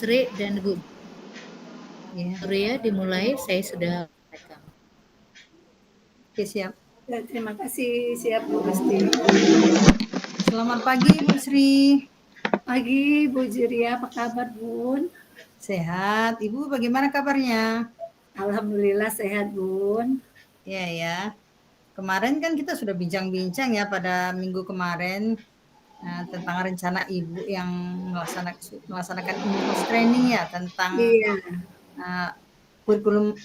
Sri dan Bu. Ya. Ria dimulai, saya sudah rekam. Oke, siap. Ya, terima kasih, siap Bu Gusti. Selamat pagi Bu Sri. Pagi Bu Juria, apa kabar Bun? Sehat. Ibu bagaimana kabarnya? Alhamdulillah sehat Bun. Ya. Kemarin kan kita sudah bincang-bincang ya pada minggu kemarin tentang rencana Ibu yang melaksanakan in-house training ya tentang Iya.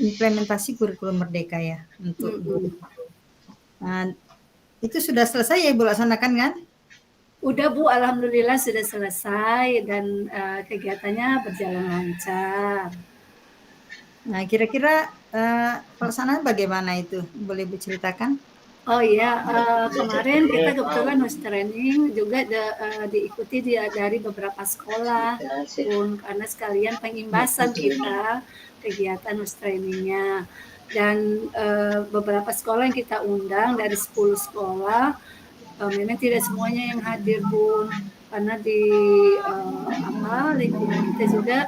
implementasi kurikulum merdeka ya untuk guru. Nah, itu sudah selesai ya Ibu laksanakan kan? Udah Bu, alhamdulillah sudah selesai dan kegiatannya berjalan lancar. Nah, kira-kira pelaksanaan bagaimana itu? Boleh diceritakan? Oh iya, kemarin kita kebetulan host training juga diikuti dari beberapa sekolah Bun, karena sekalian pengimbasan kita kegiatan host trainingnya. Dan beberapa sekolah yang kita undang dari 10 sekolah, memang tidak semuanya yang hadir Bun, karena di lingkungan kita juga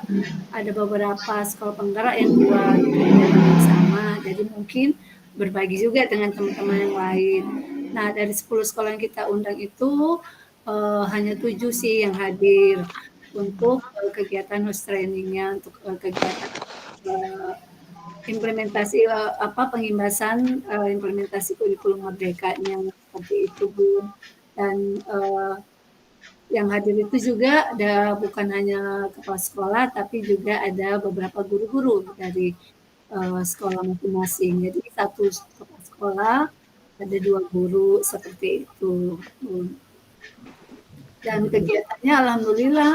ada beberapa sekolah penggerak yang buat kegiatan yang sama, jadi mungkin berbagi juga dengan teman-teman yang lain. Nah, dari 10 sekolah yang kita undang itu hanya 7 sih yang hadir untuk kegiatan host trainingnya, untuk kegiatan implementasi pengimbasan implementasi kurikulum merdekanya seperti itu Bu. Dan yang hadir itu juga ada bukan hanya kepala sekolah tapi juga ada beberapa guru-guru dari sekolah masing-masing. Jadi satu kepala sekolah ada 2 guru seperti itu. Dan kegiatannya alhamdulillah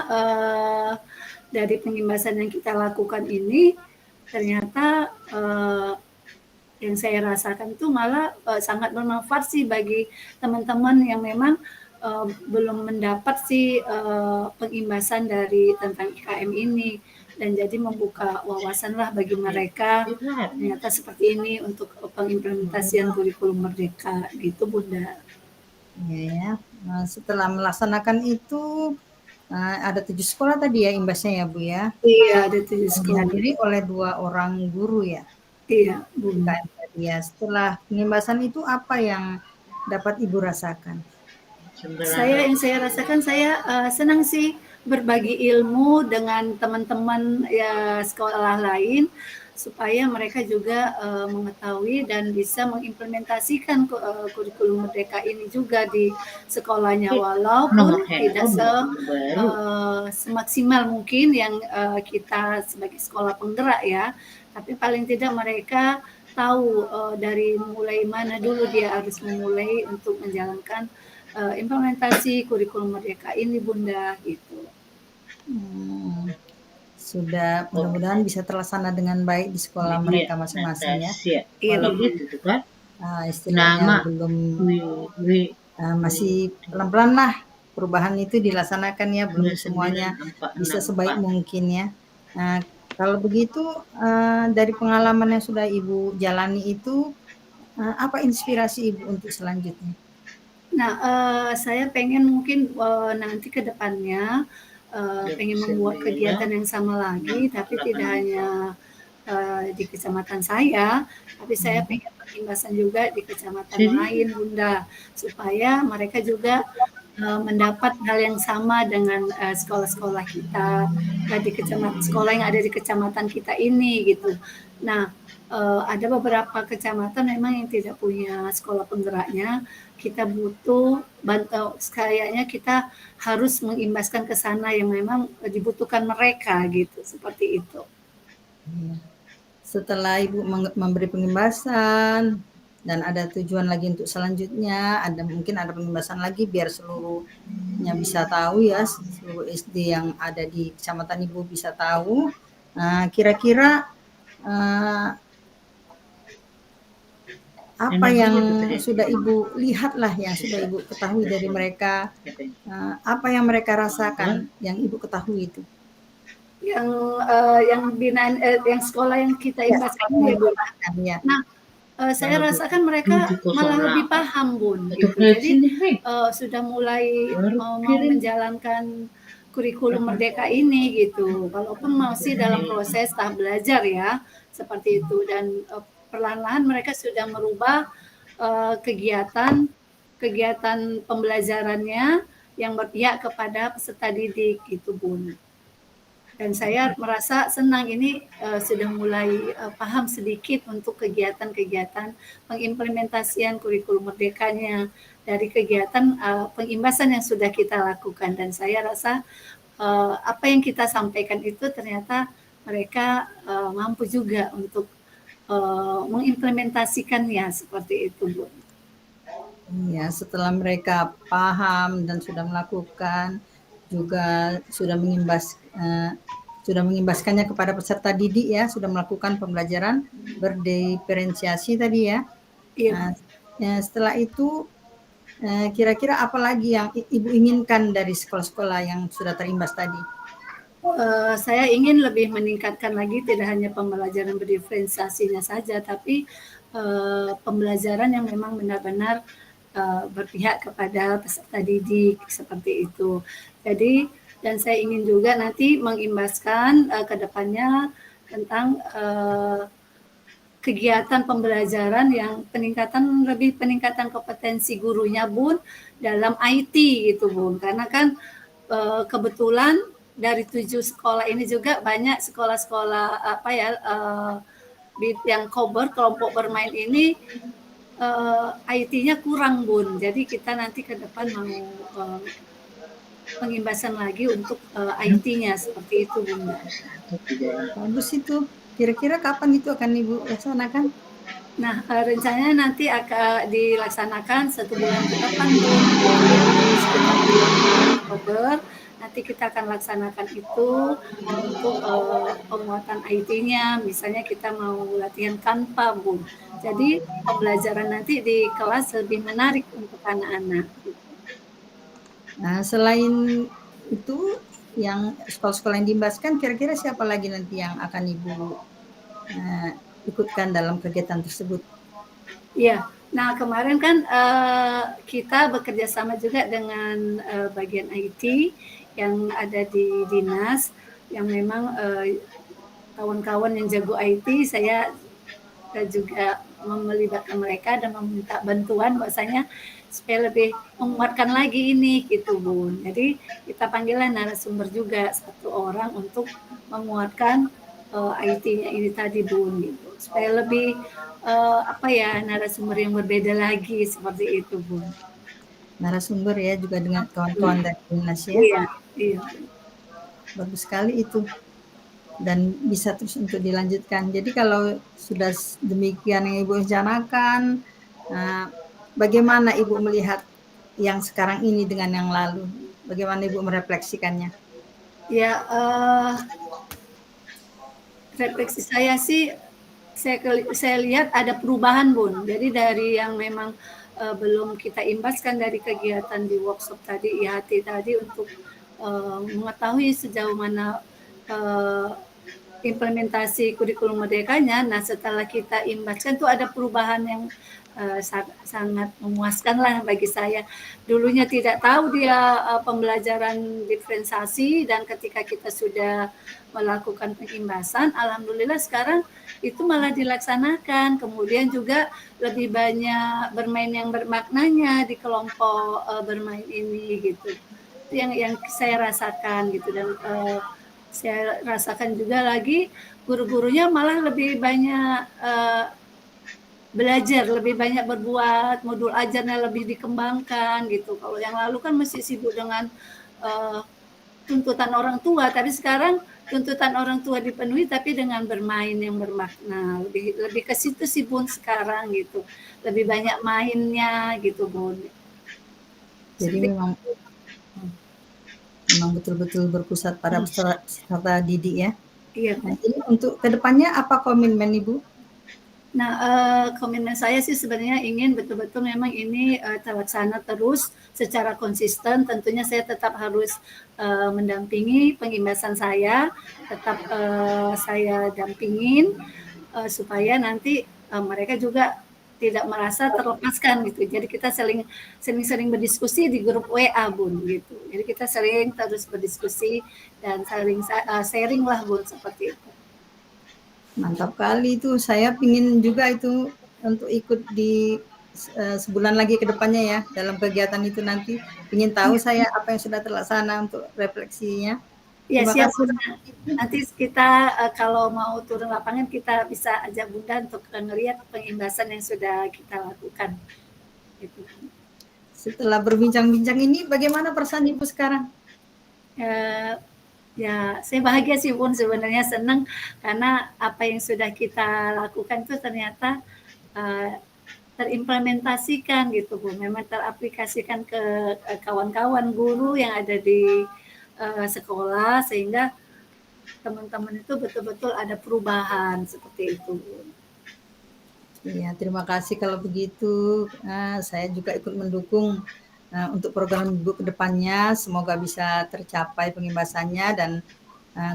dari pengimbasan yang kita lakukan ini ternyata yang saya rasakan itu malah sangat bermanfaat sih bagi teman-teman yang memang belum mendapat sih pengimbasan dari tentang IKM ini, dan jadi membuka wawasan lah bagi mereka ternyata seperti ini untuk pengimplementasian kurikulum merdeka gitu Bunda. Ya. Nah, setelah melaksanakan itu ada 7 sekolah tadi ya imbasnya ya Bu ya? Iya, ada 7 sekolah. Dihadiri oleh 2 orang guru ya? Iya, Bunda. Ya, setelah pengimbasan itu apa yang dapat Ibu rasakan? Yang saya rasakan, saya senang sih berbagi ilmu dengan teman-teman ya sekolah lain supaya mereka juga mengetahui dan bisa mengimplementasikan kurikulum merdeka ini juga di sekolahnya, walaupun tidak semaksimal mungkin yang kita sebagai sekolah penggerak ya, tapi paling tidak mereka tahu dari mulai mana dulu dia harus memulai untuk menjalankan implementasi kurikulum merdeka ini Bunda gitu. Sudah mudah-mudahan bisa terlaksana dengan baik di sekolah mereka masing-masing ya. Iya, istilahnya belum masih pelan-pelan lah perubahan itu dilaksanakan ya, belum semuanya bisa sebaik mungkin ya. Nah, kalau begitu dari pengalaman yang sudah Ibu jalani itu apa inspirasi Ibu untuk selanjutnya? Nah, saya pengen mungkin nanti ke depannya pengen membuat kegiatan yang sama lagi, tapi tidak hanya di kecamatan saya, tapi saya pengen pengimbasan juga di kecamatan lain Bunda, supaya mereka juga mendapat hal yang sama dengan sekolah-sekolah kita di sekolah yang ada di kecamatan kita ini gitu. Nah, ada beberapa kecamatan memang yang tidak punya sekolah penggeraknya. Kita butuh kayaknya kita harus mengimbaskan ke sana yang memang dibutuhkan mereka gitu, seperti itu. Setelah Ibu memberi pengimbasan dan ada tujuan lagi untuk selanjutnya, mungkin ada pengimbasan lagi biar seluruhnya bisa tahu ya, seluruh SD yang ada di kecamatan Ibu bisa tahu. Nah, kira-kira apa yang sudah Ibu lihat lah, yang sudah Ibu ketahui dari mereka, apa yang mereka rasakan, yang Ibu ketahui itu? Yang binaan, yang sekolah yang kita imbaskan ya. Nah, saya rasakan mereka malah lebih paham Bun gitu. Jadi sudah mulai mau menjalankan kurikulum merdeka ini gitu. Walaupun masih dalam proses tahap belajar ya, seperti itu. Dan perlahan-lahan mereka sudah merubah kegiatan pembelajarannya yang berpihak kepada peserta didik gitu, Bun. Dan saya merasa senang ini sudah mulai paham sedikit untuk kegiatan-kegiatan pengimplementasian kurikulum merdekanya dari kegiatan pengimbasan yang sudah kita lakukan. Dan saya rasa apa yang kita sampaikan itu ternyata mereka mampu juga untuk mengimplementasikannya seperti itu, Bu. Ya, setelah mereka paham dan sudah melakukan, juga sudah mengimbaskannya kepada peserta didik ya, sudah melakukan pembelajaran berdiferensiasi tadi ya. Iya. Setelah itu kira-kira apa lagi yang Ibu inginkan dari sekolah-sekolah yang sudah terimbas tadi? Saya ingin lebih meningkatkan lagi tidak hanya pembelajaran berdiferensiasinya saja, tapi pembelajaran yang memang benar-benar berpihak kepada peserta didik seperti itu. Jadi, dan saya ingin juga nanti mengimbaskan ke depannya tentang kegiatan pembelajaran yang peningkatan kompetensi gurunya, Bun, dalam IT gitu, Bun. Karena kan kebetulan dari 7 sekolah ini juga banyak sekolah-sekolah yang kelompok bermain ini IT-nya kurang, Bun. Jadi kita nanti ke depan mau pengimbasan lagi untuk IT-nya seperti itu, Bunda. Bagus itu. Kira-kira kapan itu akan Ibu laksanakan? Nah, rencananya nanti akan dilaksanakan 1 bulan ke depan, Bun. Di sekitar bulan Oktober, nanti kita akan laksanakan itu untuk penguatan IT-nya. Misalnya kita mau latihan Canva, Bun. Jadi pembelajaran nanti di kelas lebih menarik untuk anak-anak. Nah, selain itu yang sekolah-sekolah yang diimbaskan, kira-kira siapa lagi nanti yang akan Ibu ikutkan dalam kegiatan tersebut? Iya, nah kemarin kan kita bekerja sama juga dengan bagian IT yang ada di dinas, yang memang kawan-kawan yang jago IT, saya juga melibatkan mereka dan meminta bantuan bahwasanya supaya lebih menguatkan lagi ini gitu, Bun. Jadi kita panggillah narasumber juga 1 orang untuk menguatkan IT-nya ini tadi, Bun, gitu. Supaya lebih narasumber yang berbeda lagi seperti itu, Bun. Narasumber ya juga dengan kawan-kawan dari dinas ya. Iya. Bagus sekali itu. Dan bisa terus untuk dilanjutkan. Jadi kalau sudah demikian yang Ibu rencanakan, bagaimana Ibu melihat yang sekarang ini dengan yang lalu? Bagaimana Ibu merefleksikannya? Ya, refleksi saya sih, saya lihat ada perubahan, Bun. Jadi dari yang memang belum kita imbaskan dari kegiatan di workshop tadi, IHT tadi, untuk mengetahui sejauh mana implementasi kurikulum merdekanya. Nah, setelah kita imbaskan tuh ada perubahan yang sangat memuaskan lah bagi saya. Dulunya tidak tahu dia pembelajaran diferensiasi, dan ketika kita sudah melakukan pengimbasan, alhamdulillah sekarang itu malah dilaksanakan. Kemudian juga lebih banyak bermain yang bermaknanya di kelompok bermain ini gitu. Itu yang saya rasakan gitu. Dan saya rasakan juga lagi guru-gurunya malah lebih banyak belajar, lebih banyak berbuat, modul ajarnya lebih dikembangkan gitu. Kalau yang lalu kan masih sibuk dengan tuntutan orang tua, tapi sekarang tuntutan orang tua dipenuhi tapi dengan bermain yang bermakna. Lebih ke situ sih, Bun, sekarang gitu. Lebih banyak mainnya gitu, Bun. Jadi memang betul-betul berpusat pada peserta didik ya. Iya. Nah, jadi untuk kedepannya apa komitmen Ibu? Nah, komitmen saya sih sebenarnya ingin betul-betul memang ini terlaksana terus secara konsisten. Tentunya saya tetap harus mendampingi pengimbasan saya, tetap saya dampingin supaya nanti mereka juga tidak merasa terlepaskan gitu. Jadi kita sering berdiskusi di grup WA Bun gitu. Jadi kita sering terus berdiskusi dan saling sharing lah Bun seperti itu. Mantap kali itu. Saya pingin juga itu untuk ikut di sebulan lagi ke depannya ya dalam kegiatan itu nanti. Ingin tahu saya apa yang sudah terlaksana untuk refleksinya. Ya Terima siap kasih. Bunda. Nanti kita kalau mau turun lapangan kita bisa ajak Bunda untuk ngelihat pengimbasan yang sudah kita lakukan. Gitu. Setelah berbincang-bincang ini, bagaimana perasaan Ibu sekarang? Ya, saya bahagia sih Bun, sebenarnya senang karena apa yang sudah kita lakukan itu ternyata terimplementasikan gitu Bu, memang teraplikasikan ke kawan-kawan guru yang ada di sekolah sehingga teman-teman itu betul-betul ada perubahan seperti itu Bu. Iya, terima kasih kalau begitu. Saya juga ikut mendukung untuk program Ibu ke depannya. Semoga bisa tercapai pengimbasannya dan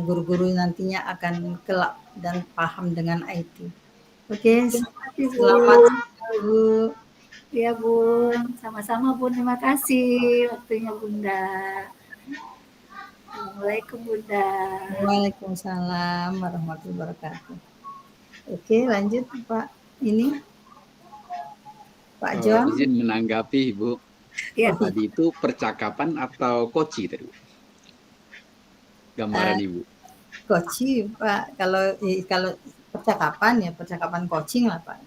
guru-guru nantinya akan kelak dan paham dengan IT. Oke, selamat Bu. Ya Bun, sama-sama Bun, terima kasih waktunya Bunda. Assalamualaikum Bunda. Waalaikumsalam warahmatullahi wabarakatuh. Oke, lanjut Pak. Ini Pak John. Izin menanggapi Ibu. Ya. Tadi itu percakapan atau koci tadi? Gambaran Ibu. Koci Pak, kalau percakapan coaching lah Pak.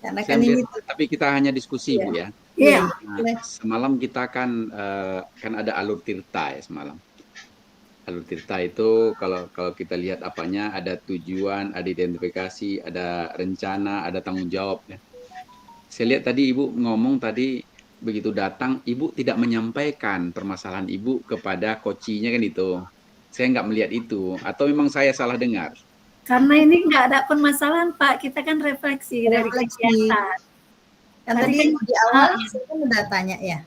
Karena kan ini tapi kita hanya diskusi Bu ya. Iya. Nah, semalam kita kan ada alur tirta ya semalam. Alur tirta itu kalau kita lihat apanya, ada tujuan, ada identifikasi, ada rencana, ada tanggung jawab ya. Saya lihat tadi Ibu ngomong tadi begitu datang Ibu tidak menyampaikan permasalahan Ibu kepada coachnya kan itu. Saya nggak melihat itu, atau memang saya salah dengar? Karena ini nggak ada permasalahan Pak, kita kan refleksi dari kegiatan. Kan tadi di awal saya kan udah tanya ya.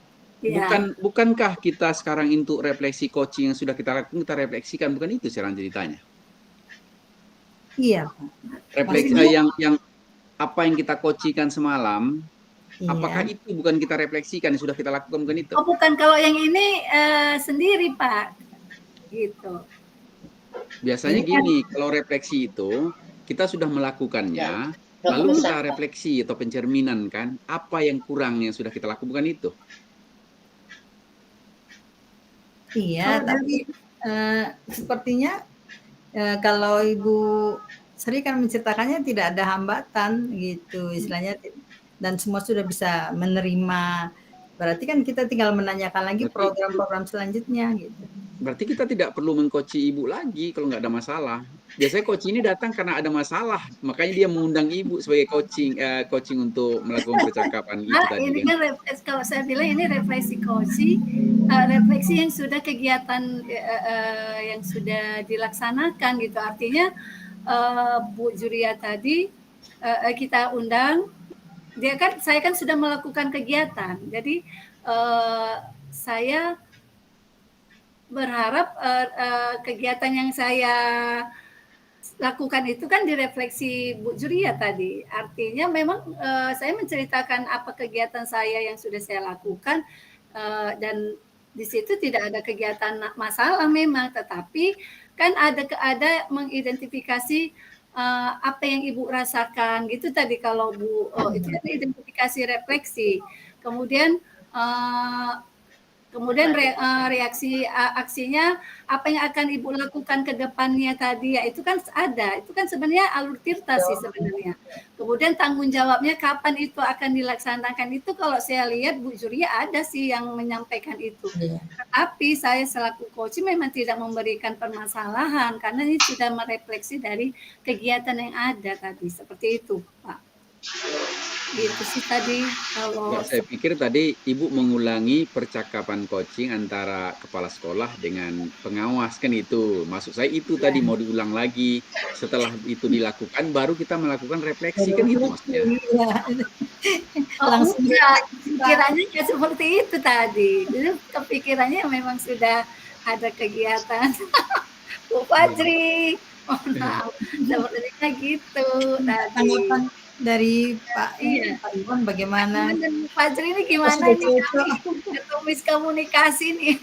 Bukankah kita sekarang untuk refleksi coaching yang sudah kita lakukan, kita refleksikan, bukan itu sekarang ceritanya? Iya Pak. Refleksi yang apa yang kita coachingkan semalam, apakah itu bukan kita refleksikan yang sudah kita lakukan, bukan itu? Oh bukan, kalau yang ini sendiri Pak, gitu. Biasanya gini, kalau refleksi itu kita sudah melakukannya, lalu kita refleksi atau pencerminan kan, apa yang kurang yang sudah kita lakukan itu. Iya, tapi sepertinya kalau Ibu Sri kan menceritakannya tidak ada hambatan gitu istilahnya, dan semua sudah bisa menerima. Berarti kan kita tinggal menanyakan lagi program-program selanjutnya gitu. Berarti kita tidak perlu mengcoachi Ibu lagi kalau nggak ada masalah. Biasanya coach ini datang karena ada masalah, makanya dia mengundang Ibu sebagai coaching untuk melakukan percakapan itu tadi. Ini kan kalau saya bilang ini refleksi refleksi yang sudah kegiatan yang sudah dilaksanakan gitu. Artinya Bu Juria tadi kita undang, saya kan sudah melakukan kegiatan, jadi saya berharap kegiatan yang saya lakukan itu kan direfleksi Bu Juria tadi. Artinya memang saya menceritakan apa kegiatan saya yang sudah saya lakukan dan di situ tidak ada kegiatan masalah memang, tetapi kan ada mengidentifikasi apa yang Ibu rasakan gitu tadi kalau Bu. Itu kan identifikasi refleksi. Kemudian reaksi aksinya apa yang akan Ibu lakukan ke depannya tadi ya, itu kan ada, itu kan sebenarnya alur tirta sih sebenarnya. Kemudian tanggung jawabnya kapan itu akan dilaksanakan, itu kalau saya lihat Bu Juria ada sih yang menyampaikan itu. Tetapi saya selaku coach memang tidak memberikan permasalahan karena ini sudah merefleksi dari kegiatan yang ada tadi, seperti itu Pak. Gitu sih tadi. Kalau saya pikir tadi Ibu mengulangi percakapan coaching antara kepala sekolah dengan pengawas kan itu. Maksud saya itu tadi mau diulang lagi. Setelah itu dilakukan baru kita melakukan refleksi kan itu maksudnya. Langsung pikirannya nggak seperti itu tadi. Jadi kepikirannya memang sudah ada kegiatan. Bu Fajri, mohon maaf, sepertinya gitu. Dari Pak Iya. Pak Iwan bagaimana? Iwan dan Fajri ini Oh, gimana sudah ini cocok. kami atau miskomunikasi nih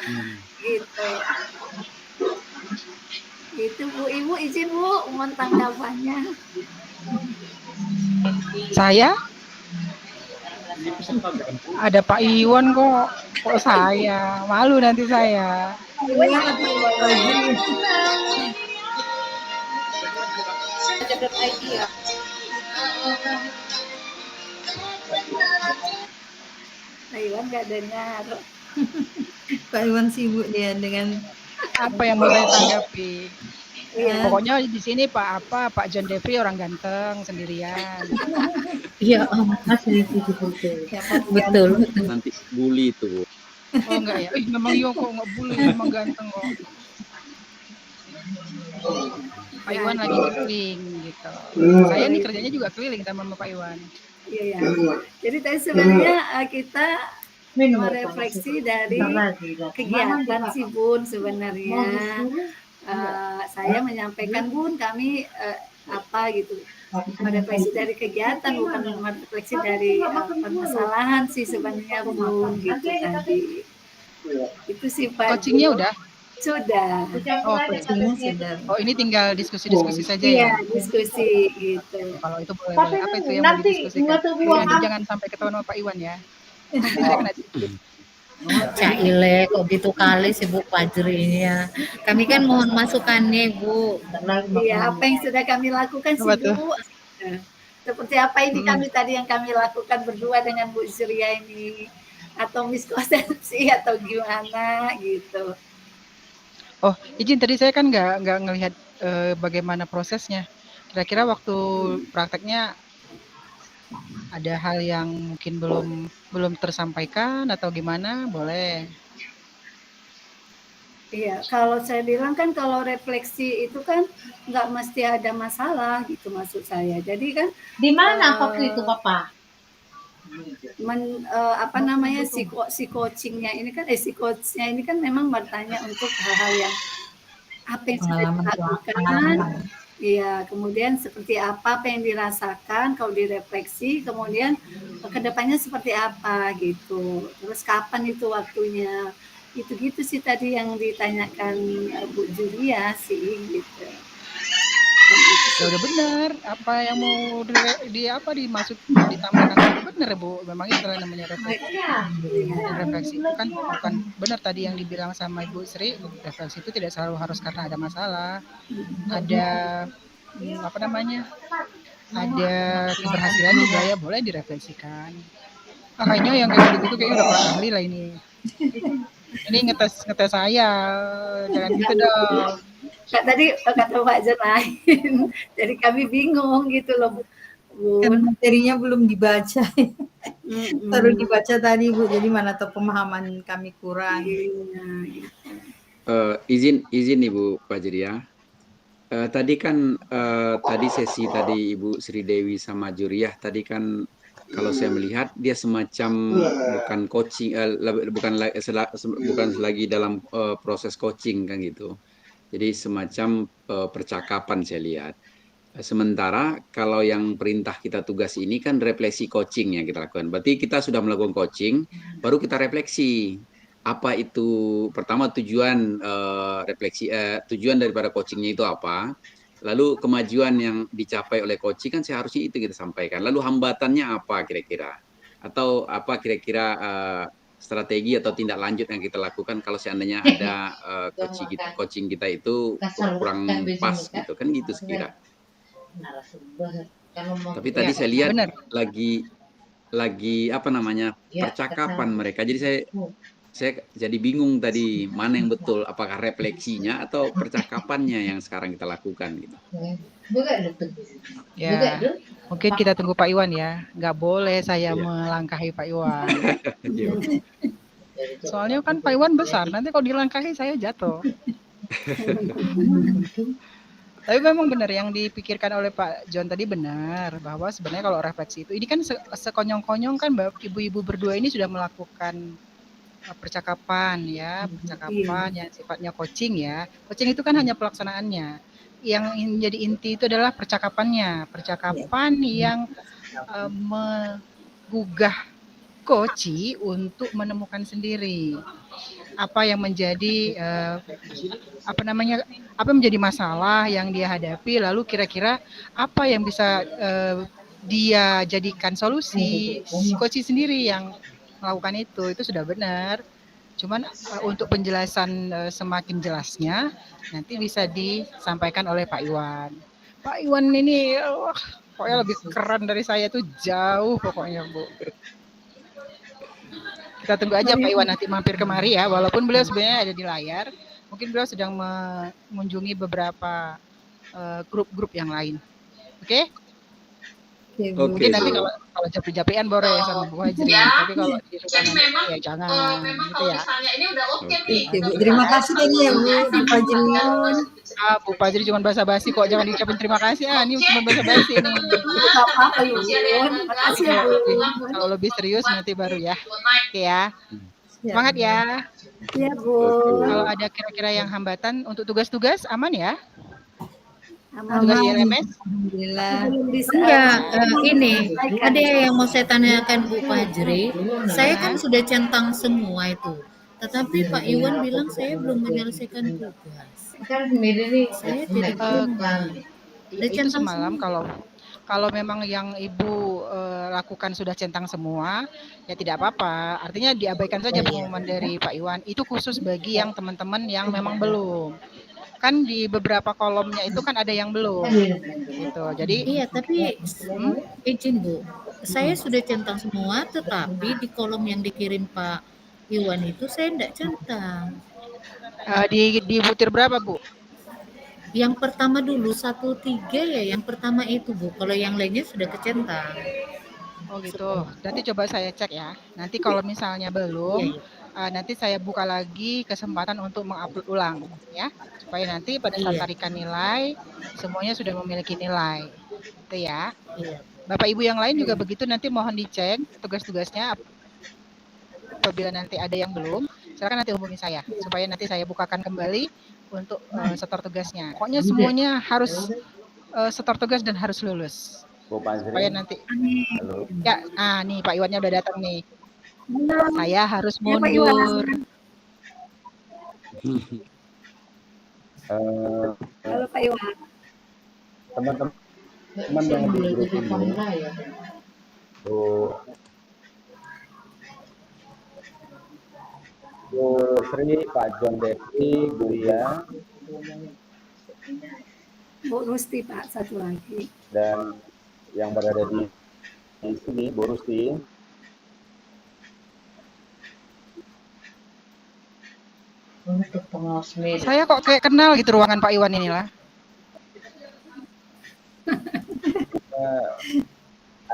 Hmm. gitu. Itu Bu, Ibu izin Bu, mohon tanggapannya. Saya ada Pak Iwan kok saya malu nanti saya. Iwan Iwan atau Pak Fajri? Baca.id ya. Nah, Iwan nggak dengar. Pak Iwan sibuk dia dengan Apa yang mau saya tanggapi? Iya. Pokoknya di sini Pak John Devry orang ganteng sendirian. Iya, asli itu betul. siapa Betul. Nanti bully itu, Bu. Oh enggak ya? Memang iya kok nggak boleh, memang ganteng kok. Pak Iwan lagi keliling gitu. Saya nih kerjanya juga keliling sama Pak Iwan. Iya, ya. Jadi tadi sebenarnya kita merefleksi dari kegiatan si Bun sebenarnya. Saya menyampaikan Bun, kami apa gitu, merefleksi dari kegiatan, bukan merefleksi dari permasalahan sih sebenarnya Bun gitu tadi. Itu sih Pak. Coachingnya udah? Sudah. Oh, coachingnya sudah. Oh ini tinggal diskusi-diskusi saja ya? Iya, diskusi gitu. Kalau itu boleh. Apa itu yang mau didiskusikan? Nanti jangan sampai ketahuan sama Pak Iwan ya. Nanti saya kena dikit. Caile kok gitu kali sih Bu Fajri ini ya. Kami kan mohon masukannya Bu. Iya, apa yang sudah kami lakukan sih Apa tuh? Bu. Seperti apa ini kami tadi yang kami lakukan berdua dengan Bu Surya ini, atau miskonsepsi atau gimana gitu. Oh, izin tadi saya kan nggak ngelihat bagaimana prosesnya. Kira-kira waktu prakteknya ada hal yang mungkin belum tersampaikan atau gimana? Boleh. Iya, kalau saya bilang kan kalau refleksi itu kan nggak mesti ada masalah gitu maksud saya. Jadi kan Di mana waktu itu Papa? apa namanya si coachingnya ini kan si coachnya ini kan memang bertanya untuk hal-hal yang apa yang sudah dilakukan, iya, kemudian seperti apa yang dirasakan kalau direfleksi, kemudian kedepannya seperti apa gitu, terus kapan itu waktunya, gitu-gitu sih tadi yang ditanyakan Bu Julia sih gitu. Ya udah benar. Apa yang mau dimaksud ditambahkan itu benar Bu. Memang itu namanya refleksi. Refleksi itu kan bukan benar tadi yang dibilang sama Ibu Sri. Refleksi itu tidak selalu harus karena ada masalah. Ada apa namanya? Ada keberhasilan juga ya boleh direfleksikan. Kayaknya yang kayak gitu kayaknya udah ahli lah ini. Ini ngetes saya. Jangan gitu dong. Tadi kata Pak Jan lain, jadi kami bingung gitu loh Bu. Kan materinya belum dibaca. Baru dibaca tadi Bu, jadi mana tahu pemahaman kami kurang. Izin Ibu Fajri ya. Tadi kan tadi sesi tadi Ibu Sri Dewi sama Juriah tadi kan kalau saya melihat dia semacam bukan coaching, bukan lagi dalam proses coaching kan gitu. Jadi semacam percakapan saya lihat. Sementara kalau yang perintah kita tugas ini kan refleksi coaching yang kita lakukan. Berarti kita sudah melakukan coaching, baru kita refleksi. Apa itu pertama tujuan refleksi, tujuan daripada coachingnya itu apa? Lalu kemajuan yang dicapai oleh coaching kan seharusnya itu kita sampaikan. Lalu hambatannya apa kira-kira? Atau apa kira-kira strategi atau tindak lanjut yang kita lakukan kalau seandainya ada coaching kita itu kurang pas gitu kan gitu sekira. Tapi tadi saya lihat lagi apa namanya percakapan mereka. Jadi saya jadi bingung tadi mana yang betul, apakah refleksinya atau percakapannya yang sekarang kita lakukan gitu. Ya, mungkin kita tunggu Pak Iwan ya. Nggak boleh saya melangkahi Pak Iwan. Soalnya kan Pak Iwan besar, nanti kalau dilangkahi saya jatuh. Tapi memang benar yang dipikirkan oleh Pak John tadi benar, bahwa sebenarnya kalau refleksi itu, ini kan sekonyong-konyong kan ibu-ibu berdua ini sudah melakukan percakapan ya, percakapan yang sifatnya coaching ya. Coaching itu kan hanya pelaksanaannya. yang menjadi inti itu adalah percakapan yang menggugah coach untuk menemukan sendiri apa yang menjadi apa yang menjadi masalah yang dia hadapi, lalu kira-kira apa yang bisa dia jadikan solusi. Si coach sendiri yang melakukan itu sudah benar. Cuman untuk penjelasan semakin jelasnya nanti bisa disampaikan oleh Pak Iwan. Pak Iwan ini pokoknya lebih keren dari saya tuh jauh pokoknya, Bu. Kita tunggu aja Pak Iwan nanti mampir kemari ya, walaupun beliau sebenarnya ada di layar. Mungkin beliau sedang mengunjungi beberapa grup-grup yang lain. Oke? Oke, Bu. Mungkin nanti kalau japri-japrian boleh ya sama Bu Hajri, tapi kalau di ruangan ya jangan gitu ya. Oke, Bu. Terima kasih banyak ya, Bu, Bu Fajri. Bu Fajri cuma basa-basi kok, jangan diucapin terima kasih. Ini cuma basa-basi nih. Enggak apa-apa, Yun. Makasih ya, Bu. Kalau lebih serius nanti baru ya. Oke ya. Semangat ya. Iya, Bu. Kalau ada kira-kira yang hambatan untuk tugas-tugas aman ya? Aman. Tugas ILMS? Alhamdulillah. Belum bisa. Iya, ini ada yang mau saya tanyakan Bu Fajri. Saya kan sudah centang semua itu. Tetapi Pak Iwan bilang saya belum menyelesaikan tugas. Saya tidak Itu semalam kalau memang yang Ibu lakukan sudah centang semua, ya tidak apa-apa. Artinya diabaikan saja pengumuman dari Pak Iwan. Itu khusus bagi yang teman-teman yang memang belum. Kan di beberapa kolomnya itu kan ada yang belum. Gitu. Jadi iya, tapi izin Bu, saya sudah centang semua, tetapi di kolom yang dikirim Pak Iwan itu saya tidak centang. di butir berapa, Bu? Yang pertama dulu 1-3 ya, yang pertama itu Bu. Kalau yang lainnya sudah kecentang. Oh gitu. Nanti coba saya cek ya. Nanti kalau misalnya belum, nanti saya buka lagi kesempatan untuk mengupload ulang ya, supaya nanti pada saat tarikan nilai semuanya sudah memiliki nilai. Itu ya. Iya. Bapak Ibu yang lain juga begitu, nanti mohon dicek tugas-tugasnya. Apabila nanti ada yang belum, silakan nanti hubungi saya supaya nanti saya bukakan kembali untuk setor tugasnya. Pokoknya semuanya harus setor tugas dan harus lulus. Supaya nanti ya, nih Pak Iwannya udah datang nih. Saya harus mundur. Halo Pak Iwan. Teman-teman yang di grup ini, Bu Sri, Pak John Devi, Bu Lia, Bu Rusti Pak, satu lagi. dan yang berada di sini, Bu Rusti. Saya kok kayak kenal gitu ruangan Pak Iwan inilah.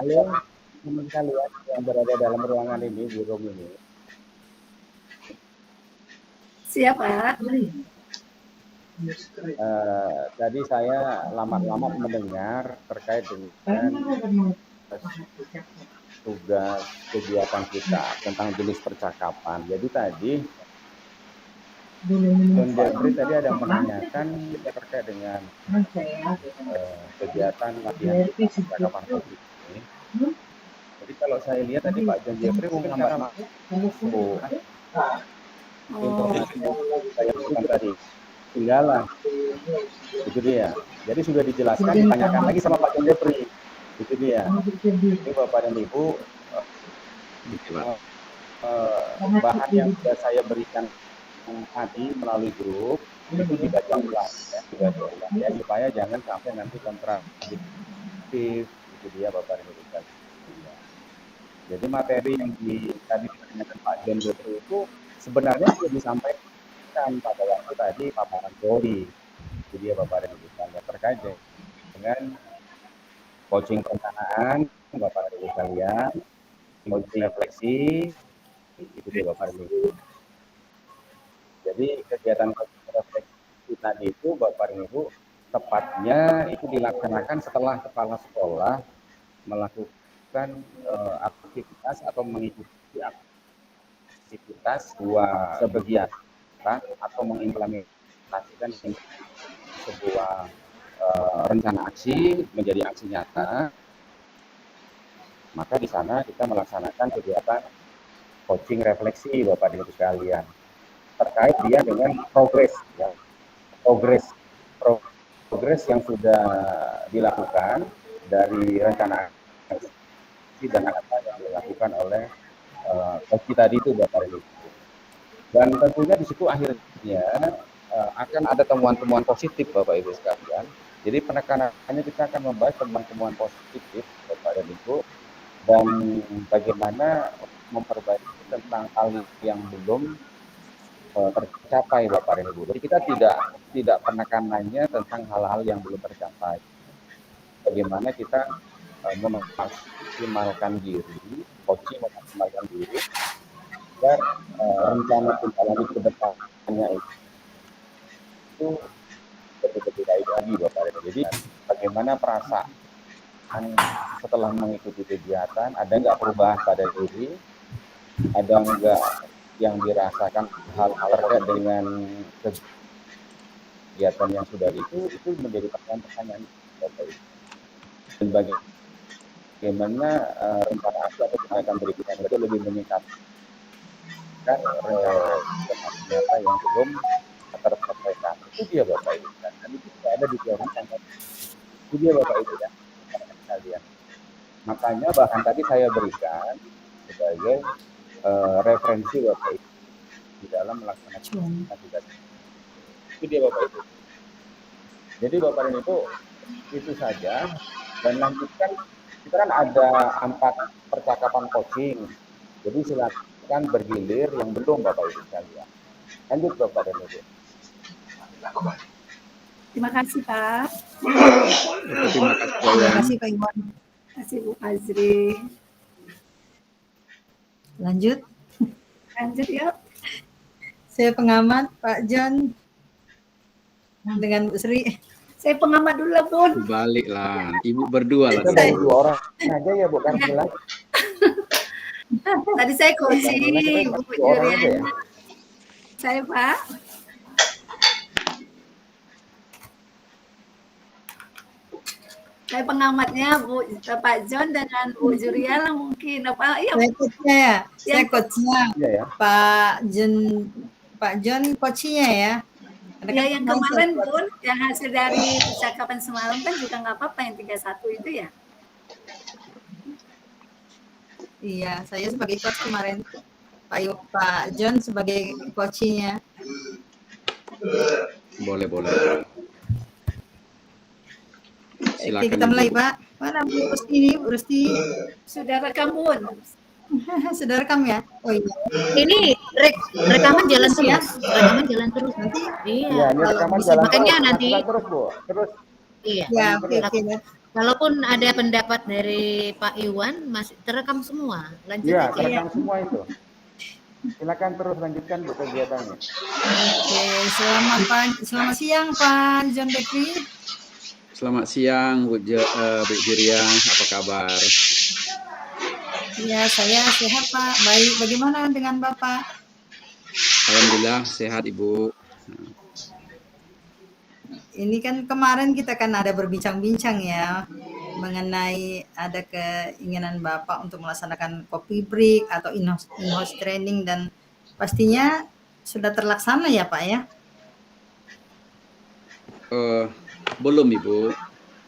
Ayo teman kalian yang berada dalam ruangan ini, di room ini. Siapa? Tadi saya lama-lama mendengar terkait dengan tugas kegiatan kita tentang jenis percakapan. Jadi tadi John Jeffrey tadi ada menanyakan terkait dengan kegiatan latihan percakapan publik ini. Jadi kalau saya lihat tadi Pak John Jeffrey menggambarkan informasi saya lakukan tadi tinggalan, itu dia. Jadi sudah dijelaskan, ditanyakan lagi sama Pak John Jeffrey, itu dia. Ini Bapak dan Ibu, bahan yang sudah saya berikan tadi melalui grup itu dibaca ulang ya, supaya jangan sampai nanti kontradiktif, itu dia Bapak dan Ibu. Jadi materi yang tadi ditanyakan Pak John Jeffrey itu sebenarnya sudah disampaikan pada waktu tadi paparan teori. Jadi dia Bapak dan Ibu sekalian terkait dengan coaching perencanaan Bapak dan Ibu sekalian, coaching refleksi, itu dia Bapak dan Ibu. Jadi kegiatan coaching refleksi tadi itu Bapak dan Ibu tepatnya itu dilaksanakan setelah kepala sekolah melakukan aktivitas atau mengikuti aktivitas sebagian atau mengimplementasikan sebuah rencana aksi menjadi aksi nyata, maka di sana kita melaksanakan kegiatan coaching refleksi Bapak dan Ibu sekalian terkait dia dengan progres ya, progres yang sudah dilakukan dari rencana aksi dan apa yang dilakukan oleh coach tadi itu Bapak dan Ibu. Dan tentunya di situ akhirnya akan ada temuan-temuan positif Bapak Ibu sekalian. Jadi penekanannya kita akan membahas temuan-temuan positif Bapak dan Ibu dan bagaimana memperbaiki tentang hal yang belum tercapai Bapak dan Ibu. Jadi kita tidak penekanannya tentang hal-hal yang belum tercapai. Bagaimana kita memaksimalkan diri, coaching memaksimalkan diri agar rencana kita lanjut ke depannya itu betul-betul baik lagi Bapak dan Ibu. Jadi bagaimana perasaan setelah mengikuti kegiatan, ada nggak perubahan pada diri, ada nggak yang dirasakan hal terkait dengan kegiatan yang sudah itu menjadi pertanyaan Bapak Ibu. Dan bagaimana rencana aksi atau tindakan berikutnya itu lebih meningkatkan nyata yang belum terselesaikan. Itu dia Bapak Ibu. Dan itu tidak ada di dalam sangat. Itu dia Bapak Ibu ya. Kalian. Makanya bahkan tadi saya berikan sebagai referensi Bapak Ibu di dalam melaksanakan tugas. Itu dia Bapak Ibu. Jadi Bapak dan Ibu itu saja dan lanjutkan kita kan ada 4 percakapan coaching. Jadi silakan bergilir yang belum Bapak Ibu sekalian. Lanjut Bapak dan Ibu. Terima kasih Pak. Terima kasih Pak Iwan. Terima kasih Bu Azri. Lanjut. Lanjut yuk. Saya pengamat Pak John dengan Bu Sri. Saya pengamat dulu lah Bun. Balik lah, Ibu berdua lah. Kita baru 2 orang aja ya bukan bilang. Tadi saya coaching Bu Juliana. Saya Pak. Saya pengamatnya Pak John dengan Bu Juliana mungkin apa? Iya. Saya coachnya ya. Saya coachnya. Iya ya. Pak John coachnya ya. Ya yang kemarin Bun, yang hasil dari percakapan semalam kan juga nggak apa-apa yang 31 itu ya. Iya, saya sebagai coach kemarin. Pak John sebagai coachnya. Boleh. Oke, kita mulai Pak. Mana Bu Rusti ini? Bu Rusti. Sudah rekam Bun. Sudah rekam ya? Oh iya. Ini rekaman jalan terus. Rekaman jalan terus. Nanti Iya, ini rekaman jalan makanya terus. nanti Terus Bu. Terus iya. Ya, oke. Kalaupun ada pendapat dari Pak Iwan masih terekam semua. Lanjut ya, aja. terekam semua itu. Silakan terus lanjutkan Bu kegiatannya. Oke, selamat siang Pak John Dekri. Selamat siang Bu Juria, apa kabar? Ya, saya sehat Pak. Baik, bagaimana dengan Bapak? Alhamdulillah sehat Ibu. Ini kan kemarin kita kan ada berbincang-bincang ya mengenai ada keinginan Bapak untuk melaksanakan coffee break atau in-house training dan pastinya sudah terlaksana ya Pak ya? Belum Ibu,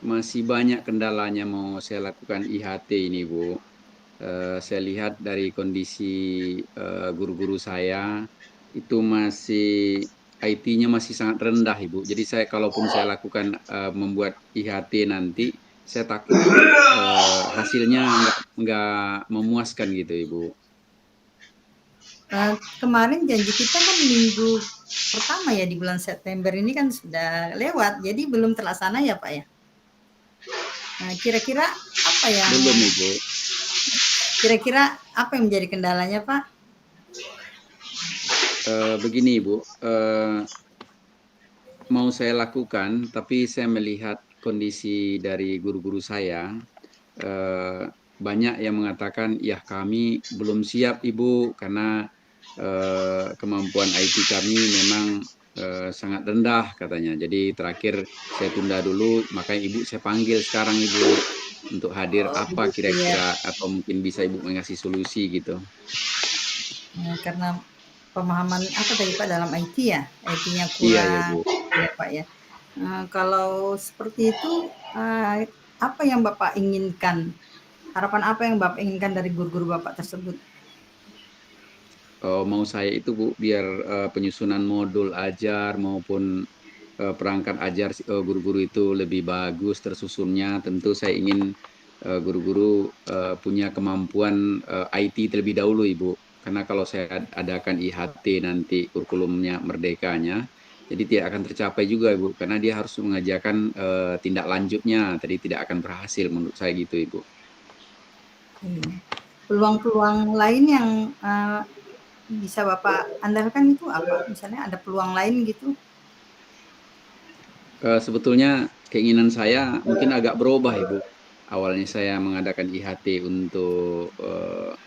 masih banyak kendalanya mau saya lakukan IHT ini Bu. Saya lihat dari kondisi guru-guru saya itu masih IT-nya masih sangat rendah Ibu. Jadi kalaupun saya lakukan membuat IHT nanti, saya takut hasilnya nggak memuaskan gitu Ibu. Kemarin janji kita kan minggu pertama ya di bulan September ini kan sudah lewat, jadi belum terlaksana ya Pak ya? Nah, kira-kira apa yang belum Ibu? Kira-kira apa yang menjadi kendalanya Pak? Begini Ibu, mau saya lakukan, tapi saya melihat kondisi dari guru-guru saya, banyak yang mengatakan, ya kami belum siap Ibu, karena kemampuan IT kami memang sangat rendah katanya. Jadi terakhir saya tunda dulu, makanya Ibu saya panggil sekarang Ibu untuk hadir Oh, apa begitu ya. kira-kira atau mungkin bisa Ibu mengasih solusi gitu. Karena pemahaman apa tadi Pak dalam IT ya? IT-nya Iya ya kurang Bu. ya Pak ya. Kalau seperti itu, apa yang Bapak inginkan? Harapan apa yang Bapak inginkan dari guru-guru Bapak tersebut? Mau saya itu Bu, biar penyusunan modul ajar maupun perangkat ajar guru-guru itu lebih bagus tersusunnya. Tentu saya ingin guru-guru punya kemampuan IT terlebih dahulu Ibu. Karena kalau saya adakan IHT nanti kurikulumnya merdekanya, jadi tidak akan tercapai juga Ibu. Karena dia harus mengajarkan tindak lanjutnya, tadi tidak akan berhasil menurut saya gitu Ibu. Peluang-peluang lain yang bisa Bapak andalkan itu apa? Misalnya ada peluang lain gitu? Sebetulnya keinginan saya mungkin agak berubah Ibu. Awalnya saya mengadakan IHT untuk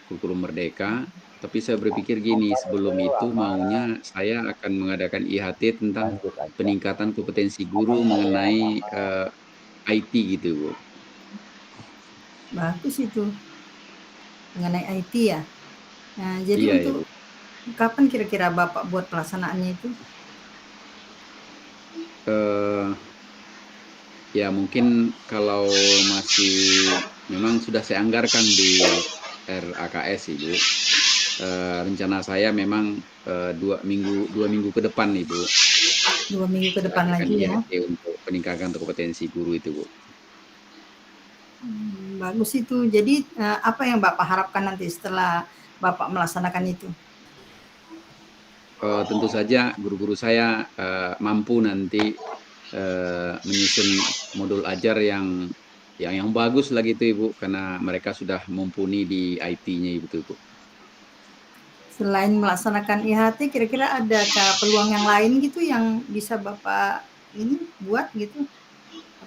kurikulum merdeka, tapi saya berpikir gini, sebelum itu maunya saya akan mengadakan IHT tentang Lanjut aja. peningkatan kompetensi guru mengenai IT gitu Bu. Bagus itu, mengenai IT ya. Nah, jadi Iya ya untuk Bu. kapan kira-kira Bapak buat pelaksanaannya itu? Eh, Ya mungkin kalau masih memang sudah saya anggarkan di RAKS Ibu. Rencana saya memang 2 minggu ke depan Ibu 2 minggu ke depan adakan lagi ya. IHT untuk peningkatan kompetensi guru itu Bu. Bagus itu. Jadi apa yang Bapak harapkan nanti setelah Bapak melaksanakan itu? Tentu saja guru-guru saya mampu nanti menyusun modul ajar yang bagus lagi itu Ibu, karena mereka sudah mumpuni di IT-nya itu Bu. Selain melaksanakan IHT, kira-kira adakah peluang yang lain gitu yang bisa Bapak ini buat gitu?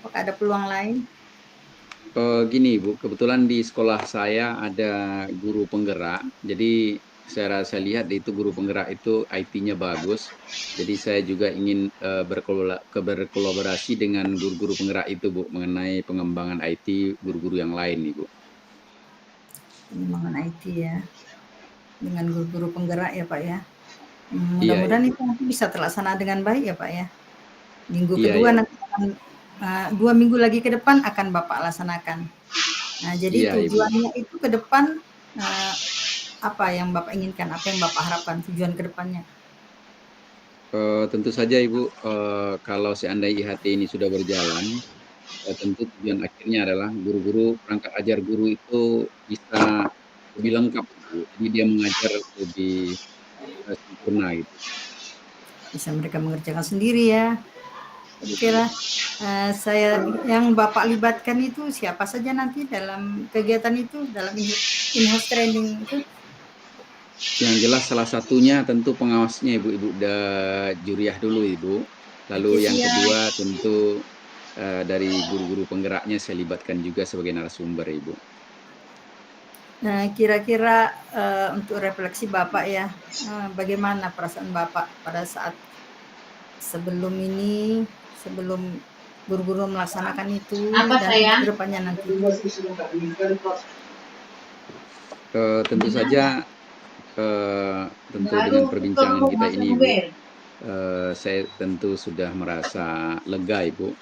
Apakah ada peluang lain? Gini Bu, kebetulan di sekolah saya ada guru penggerak, jadi saya lihat itu guru penggerak itu IT-nya bagus. Jadi saya juga ingin berkolaborasi dengan guru-guru penggerak itu Bu, mengenai pengembangan IT guru-guru yang lain nih Bu. Pengembangan IT ya, dengan guru-guru penggerak ya Pak ya. Iya ya Mudah-mudahan Bu. itu nanti bisa terlaksana dengan baik ya Pak ya. Minggu Iya kedua ya Bu. nanti akan 2 minggu lagi ke depan akan Bapak laksanakan. Nah, jadi Iya Ibu. tujuannya itu ke depan apa yang Bapak inginkan? Apa yang Bapak harapkan tujuan ke depannya? Tentu saja Ibu, kalau seandainya IHT ini sudah berjalan, tentu tujuan akhirnya adalah guru-guru, perangkat ajar guru itu bisa lebih lengkap Bu. Jadi dia mengajar lebih sempurna gitu. Bisa mereka mengerjakan sendiri ya. Oke lah. Saya yang Bapak libatkan itu siapa saja nanti dalam kegiatan itu, dalam in-house training itu? Yang jelas salah satunya tentu pengawasnya Ibu Juriah dulu Ibu. Lalu Oke, yang siap. kedua tentu dari guru-guru penggeraknya saya libatkan juga sebagai narasumber Ibu. Nah, kira-kira untuk refleksi Bapak ya, bagaimana perasaan Bapak pada saat sebelum ini, sebelum guru-guru melaksanakan itu dan untuk kedepannya nanti? Tentu saja tentu dengan perbincangan kita ini Ibu, saya tentu sudah merasa lega Ibu,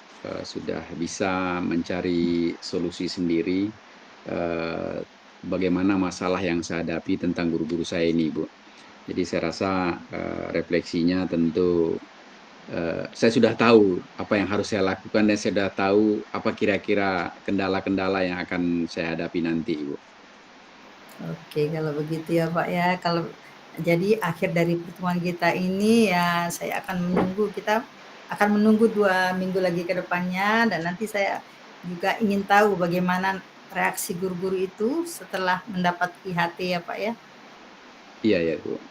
sudah bisa mencari solusi sendiri bagaimana masalah yang saya hadapi tentang guru-guru saya ini Ibu. Jadi saya rasa refleksinya tentu saya sudah tahu apa yang harus saya lakukan dan saya sudah tahu apa kira-kira kendala-kendala yang akan saya hadapi nanti Ibu. Oke, kalau begitu ya Pak ya. Kalau jadi akhir dari pertemuan kita ini ya saya kita akan menunggu 2 minggu lagi ke depannya dan nanti saya juga ingin tahu bagaimana reaksi guru-guru itu setelah mendapat IHT ya Pak ya. Iya ya Bu.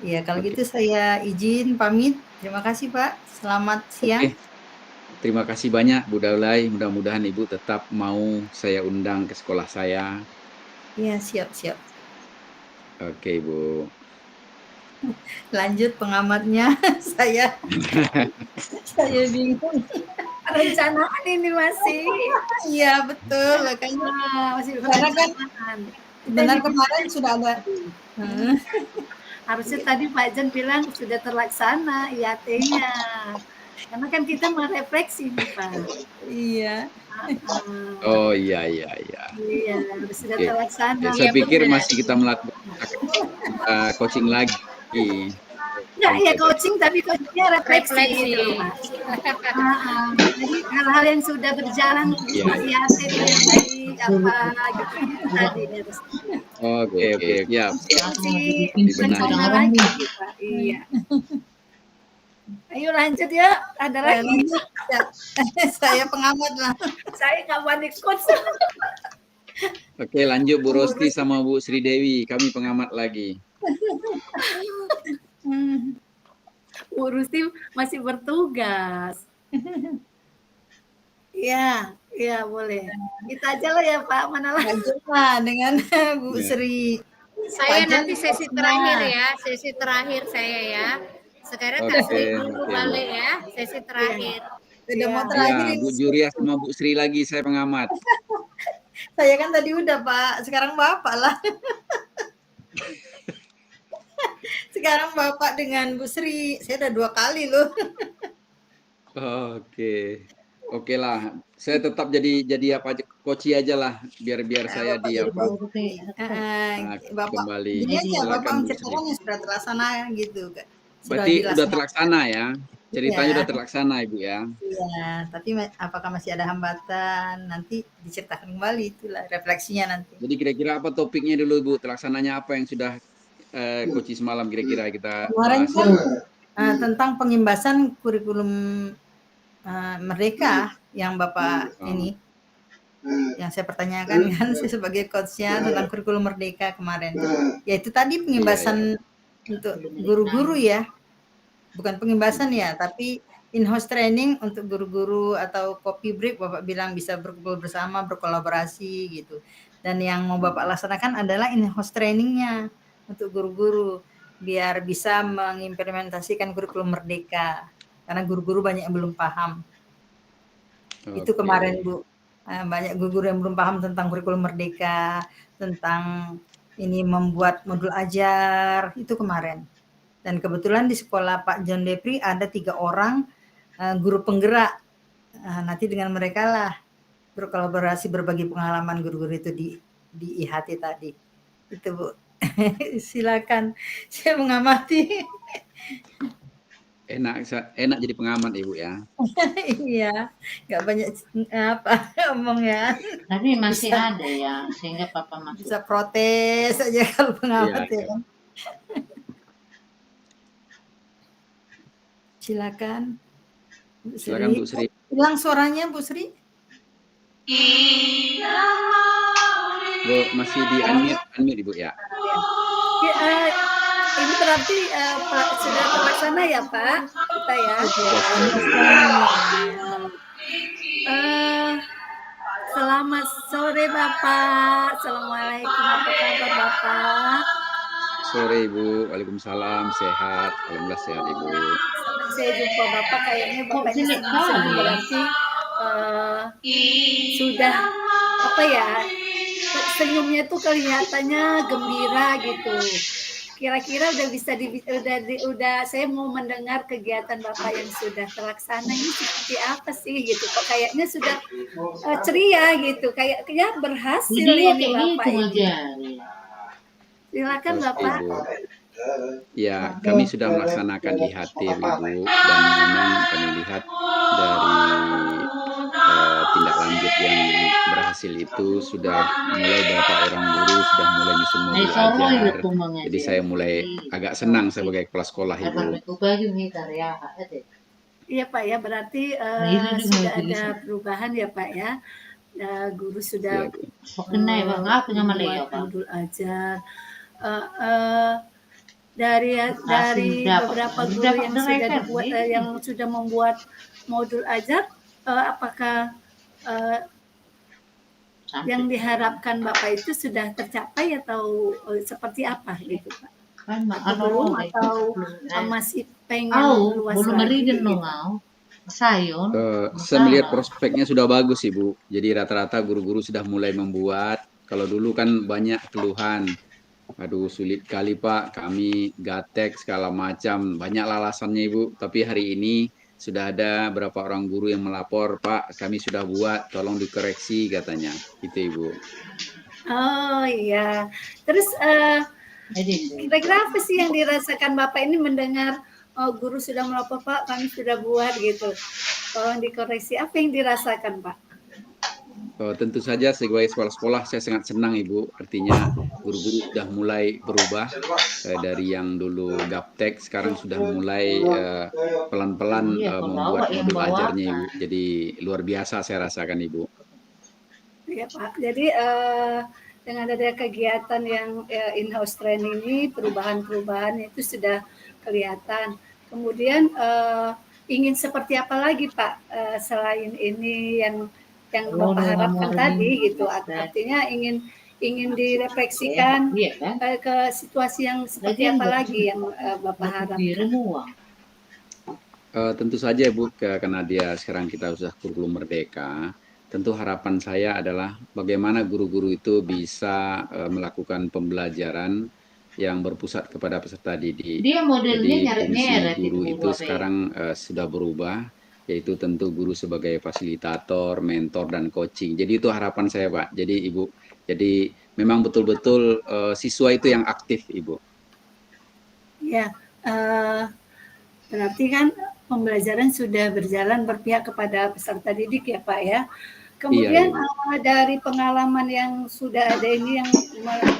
Iya, kalau Oke. gitu saya izin pamit. Terima kasih Pak. Selamat siang. Oke. Terima kasih banyak Bu Daulay. Mudah-mudahan Ibu tetap mau saya undang ke sekolah saya. Iya, siap-siap. Oke, Bu. Lanjut pengamatnya. saya bingung. Perencanaan ini masih. Iya betul, makanya Masih karena kan perencanaan. benar kemarin sudah ada. Harusnya tadi Pak Jan bilang sudah terlaksana IAT-nya. Karena kan kita merefleksi nih Pak. Iya. Oh iya. Iya, sudah Oke. terlaksana. Saya Iya, pikir benar. masih kita melakukan coaching lagi. Enggak, ya coaching, tapi coachingnya refleksi gitu loh Pak. Jadi hal-hal yang sudah berjalan di Iya. IAT itu yang baik apa gitu itu tadi harus Oke, siap. rencana lagi Pak. Iya. Ayo lanjut ya. Ada lagi. Saya pengamat lah. Saya nggak panik coach. Oke, lanjut Bu Rosti sama Bu Sri Dewi. Kami pengamat lagi. Bu Rusti masih bertugas. Iya, boleh. Kita aja lah ya Pak, mana lagi? Lanjutlah dengan Bu Sri. Saya Pak Jan nanti sesi semua. terakhir ya, sesi terakhir saya ya. Sekarang Kak Sri dulu Oke. balik ya, sesi terakhir. Sudah mau Iya. terakhir Ya, ini. Bu Juria sama Bu Sri lagi saya pengamat. Saya kan tadi udah Pak, sekarang Bapak lah. Sekarang Bapak dengan Bu Sri, saya udah 2 kali loh. Oke lah. Saya tetap jadi apa koci aja lah, biar saya Bapak di jadi apa. coach. Bapak Kembali. ini aja Bapak Silakan Bu menceritakan Sri. yang sudah terlaksana gitu kan. Berarti udah terlaksana ya. Ceritanya Iya. udah terlaksana Ibu ya. Iya, tapi apakah masih ada hambatan? Nanti diceritakan kembali, itulah refleksinya nanti. Jadi kira-kira apa topiknya dulu Bu? Terlaksananya apa yang sudah koci semalam kira-kira kita Kemarin bahas? kan tentang pengimbasan kurikulum Merdeka yang Bapak ini, yang saya pertanyakan kan saya sebagai coachnya tentang kurikulum Merdeka kemarin. Yaitu tadi pengimbasan untuk guru-guru ya, bukan pengimbasan ya, tapi in-house training untuk guru-guru atau coffee break Bapak bilang bisa berkumpul bersama, berkolaborasi gitu. Dan yang mau Bapak laksanakan adalah in-house trainingnya untuk guru-guru biar bisa mengimplementasikan kurikulum Merdeka. Karena guru-guru banyak yang belum paham. Itu kemarin Bu, banyak guru-guru yang belum paham tentang kurikulum Merdeka, tentang ini membuat modul ajar, itu kemarin. Dan kebetulan di sekolah Pak John Depri ada 3 orang guru penggerak. Nanti dengan mereka lah berkolaborasi berbagi pengalaman guru-guru itu di IHT tadi. Itu Bu. Silakan, saya mengamati. Enak jadi pengamat Ibu ya. Iya, nggak banyak apa ngomong ya. Tapi masih ada ya, sehingga Papa masuk. Bisa protes aja kalau pengamat ya kan. Silakan. Silakan Bu Sri. Hilang suaranya Bu Sri. Bu, masih di unmute Ibu ya. Ini berarti sudah terlaksana ya Pak, kita ya. Selamat sore Bapak. Assalamualaikum, apa kabar Bapak? Sore Ibu, waalaikumsalam, sehat, alhamdulillah sehat Ibu. Saya jumpa Bapak, kayaknya Bapaknya senang berarti sudah apa ya, senyumnya tuh kelihatannya gembira gitu. Kira-kira udah saya mau mendengar kegiatan Bapak yang sudah terlaksana ini seperti apa sih gitu. Kok kayaknya sudah ceria gitu, kayaknya berhasil ini Bapak ini. Silakan Bapak. Ya, kami sudah melaksanakan IHT Ibu, dan memang kami lihat dari tindak lanjut yang berhasil itu sudah mulai beberapa orang guru sudah mulai nyusun modul ajar. Jadi saya mulai agak senang sebagai kepala sekolah Ibu. Iya Pak ya, berarti sudah ada perubahan ya Pak ya. Guru sudah membuat modul ajar. Dari beberapa guru yang sudah membuat modul ajar, apakah yang diharapkan Bapak itu sudah tercapai atau seperti apa gitu Pak? belum atau masih pengen luas belum lagi merigen gitu? dong Sayon. Saya melihat prospeknya sudah bagus, Ibu. Jadi rata-rata guru-guru sudah mulai membuat. Kalau dulu kan banyak keluhan. Aduh, sulit kali Pak, kami gaptek segala macam. Banyak alasannya Ibu. Tapi hari ini sudah ada berapa orang guru yang melapor, Pak, kami sudah buat, tolong dikoreksi katanya. Itu Ibu. Oh iya. Terus kira-kira apa sih yang dirasakan Bapak ini mendengar guru sudah melapor, Pak, kami sudah buat gitu. Tolong dikoreksi. Apa yang dirasakan, Pak? Tentu saja sebagai sekolah-sekolah saya sangat senang Ibu. Artinya guru-guru sudah mulai berubah dari yang dulu gaptek, sekarang sudah mulai pelan-pelan membuat modul ajarnya Ibu. Jadi luar biasa saya rasakan Ibu. Ya Pak. Jadi dengan ada kegiatan yang in-house training ini, perubahan-perubahan itu sudah kelihatan. Kemudian ingin seperti apa lagi Pak selain ini yang Bapak harapkan tadi gitu, artinya ingin direfleksikan ke situasi yang seperti apa lagi yang Bapak harapkan? Tentu saja Bu, karena dia sekarang kita sudah kurikulum merdeka, tentu harapan saya adalah bagaimana guru-guru itu bisa melakukan pembelajaran yang berpusat kepada peserta didik. Dia modelnya Jadi fungsi nyeret-nyeret guru itu Bapak. sekarang sudah berubah, yaitu tentu guru sebagai fasilitator, mentor, dan coaching. Jadi itu harapan saya Pak. Jadi Ibu, jadi memang betul-betul siswa itu yang aktif Ibu. Ya, berarti kan pembelajaran sudah berjalan berpihak kepada peserta didik ya Pak ya. Kemudian Iya, dari pengalaman yang sudah ada ini yang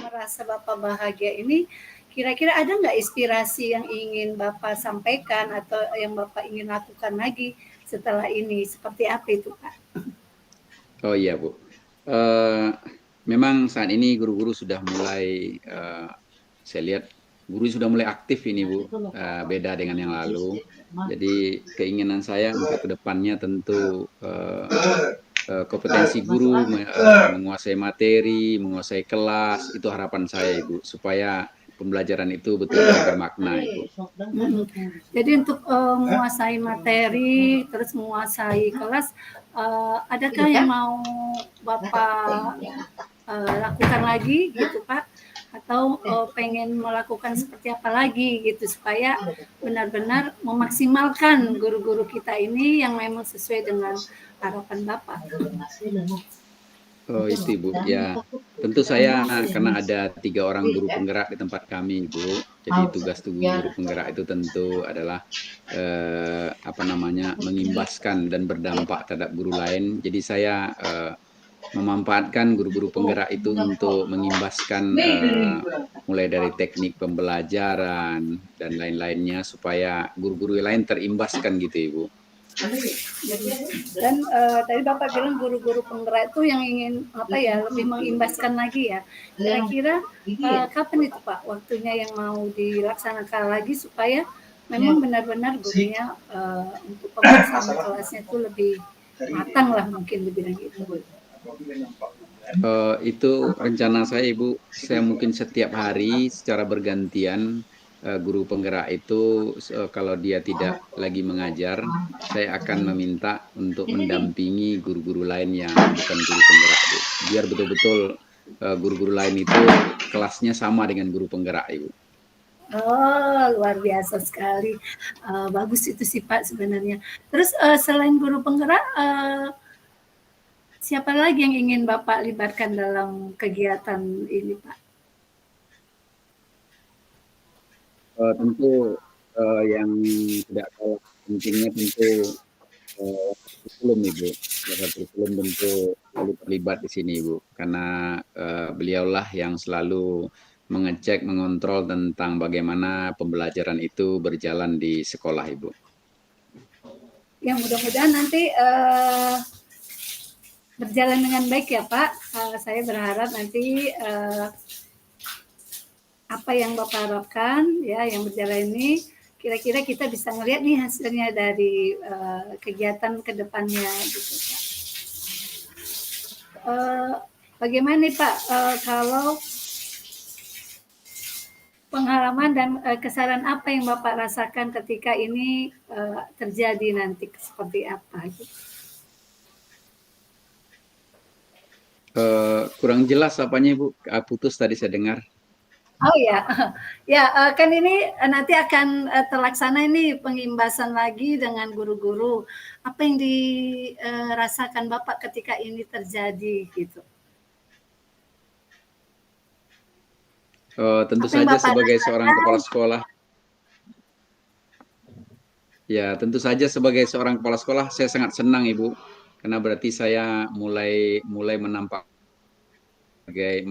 merasa Bapak bahagia ini, kira-kira ada nggak inspirasi yang ingin Bapak sampaikan atau yang Bapak ingin lakukan lagi setelah ini? Seperti apa itu Pak? Oh iya Bu, memang saat ini guru-guru sudah mulai, saya lihat guru sudah mulai aktif ini Bu, beda dengan yang lalu. Jadi keinginan saya untuk kedepannya tentu kompetensi guru menguasai materi, menguasai kelas, itu harapan saya Ibu, supaya pembelajaran itu betul-betul bermakna Ibu. Jadi untuk menguasai materi, terus menguasai kelas, adakah yang mau Bapak lakukan lagi gitu Pak? Atau pengen melakukan seperti apa lagi gitu supaya benar-benar memaksimalkan guru-guru kita ini yang memang sesuai dengan harapan Bapak. Oh itu Ibu, ya tentu saya karena ada 3 orang guru penggerak di tempat kami Ibu. Jadi tugas guru penggerak itu tentu adalah mengimbaskan dan berdampak terhadap guru lain. Jadi saya memanfaatkan guru-guru penggerak itu untuk mengimbaskan mulai dari teknik pembelajaran dan lain-lainnya supaya guru-guru lain terimbaskan gitu Ibu. Dan tadi Bapak bilang guru-guru penggerak itu yang ingin lebih mengimbaskan lagi ya. Kira-kira kapan itu Pak waktunya yang mau dilaksanakan lagi supaya memang benar-benar gurunya untuk pembahasan kelasnya itu lebih matang lah mungkin dibilang gitu. Itu rencana saya Ibu, saya mungkin setiap hari secara bergantian guru penggerak itu kalau dia tidak lagi mengajar, saya akan meminta untuk mendampingi guru-guru lain yang bukan guru penggerak Ibu. Biar betul-betul guru-guru lain itu kelasnya sama dengan guru penggerak Ibu. Oh, luar biasa sekali. Bagus itu sih Pak sebenarnya. Terus selain guru penggerak, siapa lagi yang ingin Bapak libatkan dalam kegiatan ini Pak? Tentu yang tidak kalah pentingnya tentu kurikulum Ibu. Kurikulum tentu selalu terlibat di sini Ibu, karena beliaulah yang selalu mengecek, mengontrol tentang bagaimana pembelajaran itu berjalan di sekolah Ibu. Ya mudah-mudahan nanti berjalan dengan baik ya Pak. Saya berharap nanti apa yang Bapak harapkan ya yang berjalan ini kira-kira kita bisa ngelihat nih hasilnya dari kegiatan kedepannya gitu Pak. Bagaimana nih Pak kalau pengalaman dan kesan apa yang Bapak rasakan ketika ini terjadi nanti seperti apa? Kurang jelas apanya Ibu, putus tadi saya dengar. Oh ya, ya kan ini nanti akan terlaksana ini pengimbasan lagi dengan guru-guru. Apa yang dirasakan Bapak ketika ini terjadi gitu? Tentu Apa yang saja Bapak sebagai rasakan? seorang kepala sekolah, ya tentu saja sebagai seorang kepala sekolah saya sangat senang Ibu, karena berarti saya mulai menampak sebagai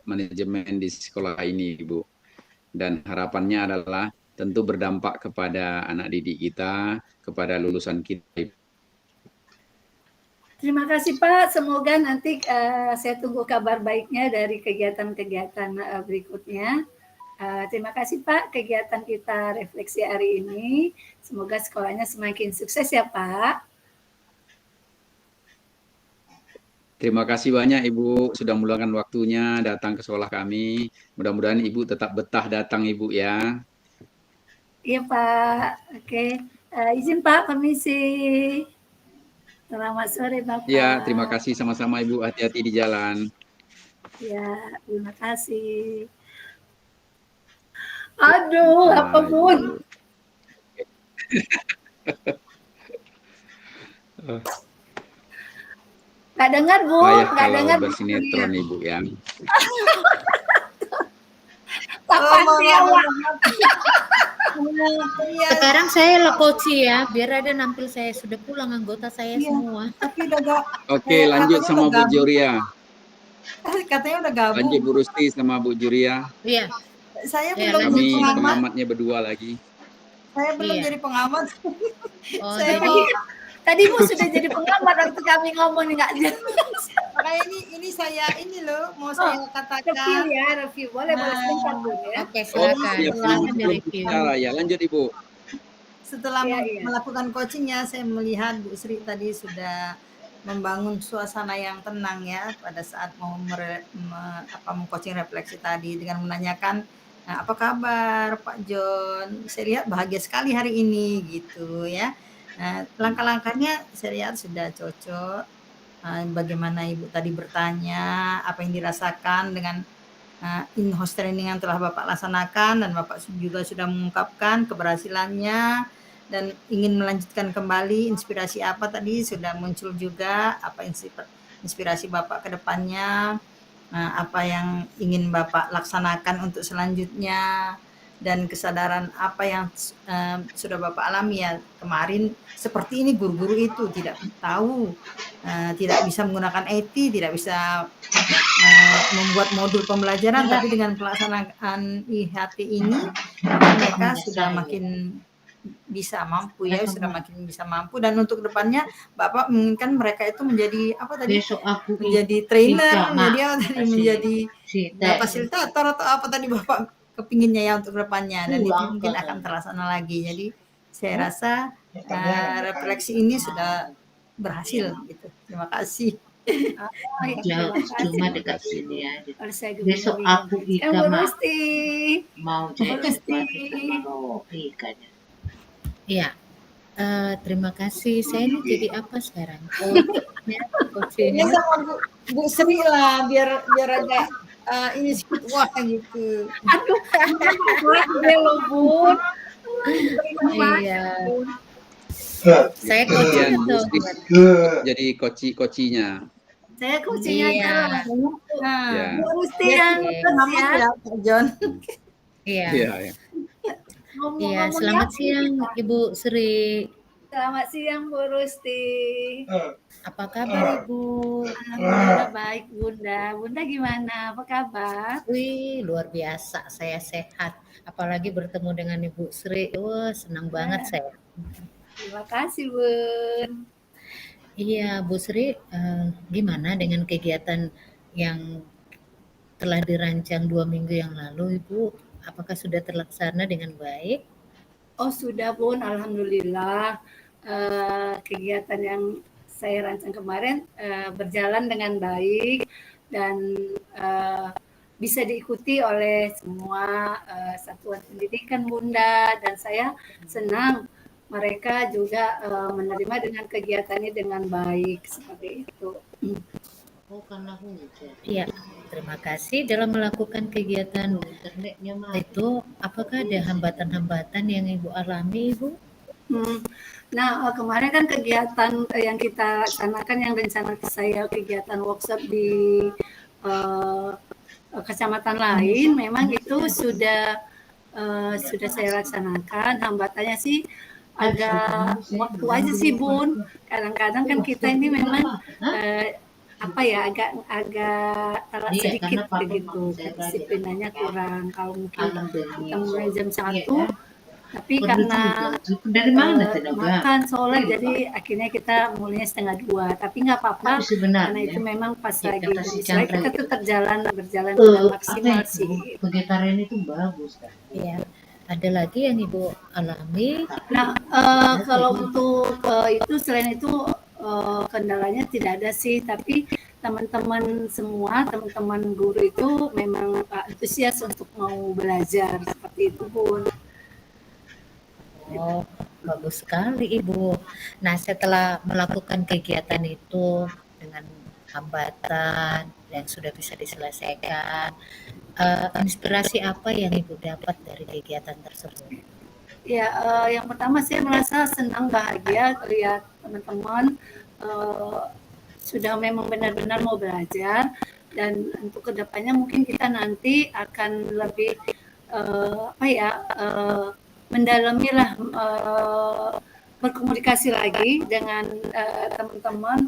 manajemen di sekolah ini Ibu. Dan harapannya adalah tentu berdampak kepada anak didik kita, kepada lulusan kita. Terima kasih Pak, semoga nanti saya tunggu kabar baiknya dari kegiatan-kegiatan berikutnya. Terima kasih Pak, kegiatan kita refleksi hari ini. Semoga sekolahnya semakin sukses ya Pak. Terima kasih banyak Ibu sudah meluangkan waktunya datang ke sekolah kami. Mudah-mudahan Ibu tetap betah datang Ibu ya. Iya Pak, oke. Izin Pak, permisi. Selamat sore Bapak. Ya, terima kasih sama-sama Ibu. Hati-hati di jalan. Ya, terima kasih. Aduh, apa Bun? Nggak dengar Bu, Payah nggak kalau dengar. bersinetron Ibu ya. Kapan dia Sekarang saya Lekoci ya, biar ada nampil saya. Sudah pulang anggota saya semua. Tapi udah gak, Oke, lanjut sama Bu Juria. katanya udah gabung. Lanjut Bu Rusti sama Bu Juria. Iya. Saya Ya, belum lanjut. jadi Kami pengamat. pengamatnya berdua lagi. Saya belum Iya. jadi pengamat. Oh, Saya jadi Tadi Bu sudah jadi pengamat waktu kami ngomong nggak jelas. makanya ini saya ini loh mau saya Review katakan. ya, review. Boleh sebentar Bu ya. oke, Oh, silakan. ya, Silakan belum direview. bicara ya. Lanjut Ibu. Setelah Iya. melakukan coachingnya, saya melihat Bu Sri tadi sudah membangun suasana yang tenang ya pada saat mau mengcoaching refleksi tadi dengan menanyakan, nah, apa kabar Pak John? Saya lihat bahagia sekali hari ini gitu ya. Nah, langkah-langkahnya saya lihat sudah cocok. Bagaimana Ibu tadi bertanya apa yang dirasakan dengan in-house training yang telah Bapak laksanakan, dan Bapak juga sudah mengungkapkan keberhasilannya dan ingin melanjutkan kembali. Inspirasi apa tadi sudah muncul juga, apa inspirasi Bapak ke depannya, apa yang ingin Bapak laksanakan untuk selanjutnya, dan kesadaran apa yang sudah Bapak alami ya kemarin. Seperti ini guru-guru itu tidak tahu, tidak bisa menggunakan IT, tidak bisa membuat modul pembelajaran, tapi dengan pelaksanaan IHT ini mereka sudah makin bisa mampu ya, sudah makin bisa mampu. Dan untuk depannya Bapak menginginkan mereka itu menjadi apa tadi? Besok aku Menjadi trainer, Ika, menjadi Mak. apa tadi? Kasih. Menjadi Sita. fasilitator atau apa tadi Bapak kepinginnya ya untuk depannya, dan itu Pulang mungkin ke- akan terlaksana lagi. Jadi saya rasa refleksi ini sudah berhasil gitu. Terima kasih. Jauh, cuma Terima dekat kasih, Bu. sini aja. Harus saya Besok gebukin. aku Ika, Bu Mak. Rusti. Mau Bu jadi Rusti. sesuatu Ikanya. Iya. Terima kasih. Saya ini jadi apa sekarang? Ini Coachingnya. sama Bu Sri lah, biar ada ini sedikit wah gitu. Aduh, dia loh Bun. Iya. Saya Kemudian coaching Bu atau Sri gimana? jadi kocinya. Saya coaching Iya. aja lah. Nah, Ya. Bu Rusti Dia yang Oke. pengamat ya. ya Pak John. Iya. Iya, ya. Iya, Ngomong-ngomong selamat ya. siang Ibu Sri. Selamat siang Bu Rusti. Apa kabar Ibu? Alhamdulillah baik Bunda. Bunda gimana? Apa kabar? Wih, luar biasa. Saya sehat. Apalagi bertemu dengan Ibu Sri. Wah, senang banget saya. Terima kasih Bun. Iya, Bu Sri, gimana dengan kegiatan yang telah dirancang 2 minggu yang lalu, Ibu? Apakah sudah terlaksana dengan baik? Oh sudah Bun, Alhamdulillah. Kegiatan yang saya rancang kemarin berjalan dengan baik, dan bisa diikuti oleh semua satuan pendidikan Bunda, dan saya senang mereka juga menerima dengan kegiatannya dengan baik seperti itu. Oh, karena hujan. Iya, terima kasih. Dalam melakukan kegiatan Internetnya mati. itu, apakah ada hambatan-hambatan yang Ibu alami, Ibu? Nah, kemarin kan kegiatan yang kita laksanakan, yang rencana saya kegiatan workshop di kecamatan lain, memang itu sudah saya laksanakan. Hambatannya sih agak waktu aja sih Bun. Kadang-kadang kan kita ini memang apa ya, agak telat sedikit begitu, kedisiplinannya kurang. Kalau mungkin kita mulai jam 1, tapi karena dari mana tenaga? makan sholat, jadi akhirnya kita mulainya 1:30. Tapi nggak apa-apa, Tapi sebenarnya karena itu memang pas ya, lagi kata si istilahnya Chandra kita tetap berjalan apa dengan maksimal itu? sih. Vegetarian itu bagus kan? Iya. Ada lagi yang Ibu alami? Nah, kalau untuk itu, selain itu kendalanya tidak ada sih, tapi teman-teman semua, teman-teman guru itu memang antusias untuk mau belajar seperti itu Bun. Oh, bagus sekali Ibu. Nah, setelah melakukan kegiatan itu dengan hambatan yang sudah bisa diselesaikan, inspirasi apa yang Ibu dapat dari kegiatan tersebut? Ya, yang pertama saya merasa senang, bahagia lihat teman-teman sudah memang benar-benar mau belajar, dan untuk kedepannya mungkin kita nanti akan lebih mendalami lah, berkomunikasi lagi dengan teman-teman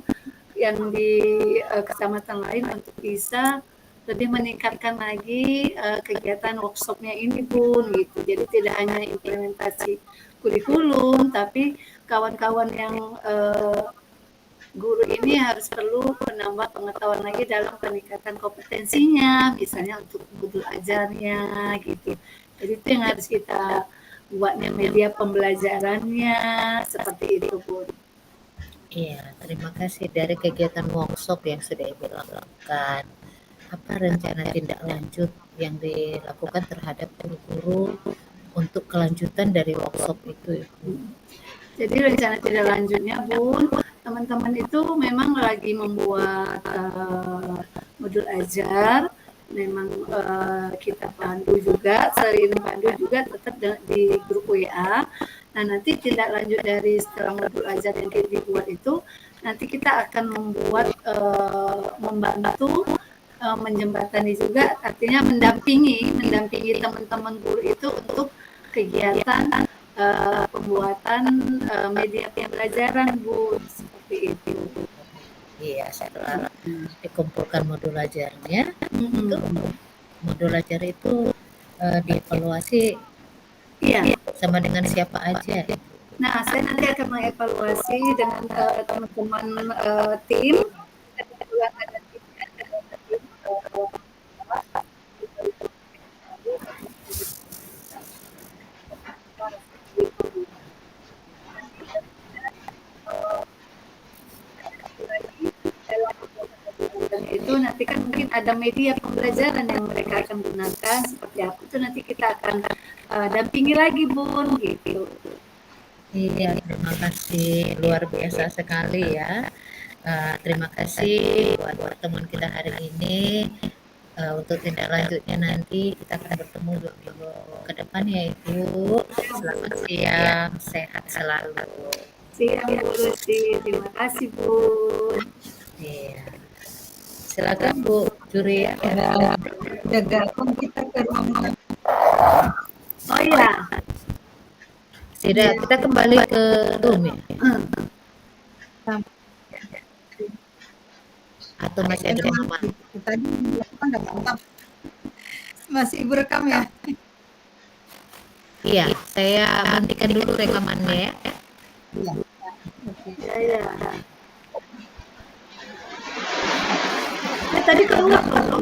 yang di kecamatan lain untuk bisa lebih meningkatkan lagi kegiatan workshopnya ini Bun, gitu. Jadi tidak hanya implementasi kurikulum, tapi kawan-kawan yang guru ini harus perlu menambah pengetahuan lagi dalam peningkatan kompetensinya, misalnya untuk modul ajarnya gitu. Jadi itu yang harus kita buatnya, media pembelajarannya seperti itu Bun. Iya, terima kasih. Dari kegiatan workshop yang sudah Ibu lakukan, apa rencana tindak lanjut yang dilakukan terhadap guru-guru untuk kelanjutan dari workshop itu, Ibu? Jadi rencana tindak lanjutnya Bun, teman-teman itu memang lagi membuat modul ajar, memang kita pandu juga, selain pandu juga tetap di grup WA. Nah, nanti tindak lanjut dari setelah modul ajar yang kita dibuat itu, nanti kita akan membuat membantu menjembatani juga, artinya mendampingi teman-teman guru itu untuk kegiatan pembuatan media pembelajaran Bu, seperti itu. Iya, setelah dikumpulkan modul ajarnya, itu modul ajar itu dievaluasi sama dengan siapa aja? Nah, saya nanti akan mengevaluasi dengan teman-teman tim. Itu nanti kan mungkin ada media pembelajaran yang mereka akan gunakan seperti apa, itu nanti kita akan dampingi lagi Bun, gitu. Iya, terima kasih, luar biasa sekali ya. Terima kasih buat pertemuan kita hari ini. Untuk tindak lanjutnya nanti kita akan bertemu ke depan ya Ibu. Selamat siang, sehat selalu. Siang Bu Lucy, terima kasih Bun. Iya. Silakan Bu Juri ya. Jaga kita ke ruang. Oh iya. Tidak, kita kembali ke room ya. Atau masih ada mama? Tadi kan udah mantap. Masih Ibu rekam ya? Iya, saya hentikan dulu rekamannya ya. Iya. Iya. Tadi keluar belum?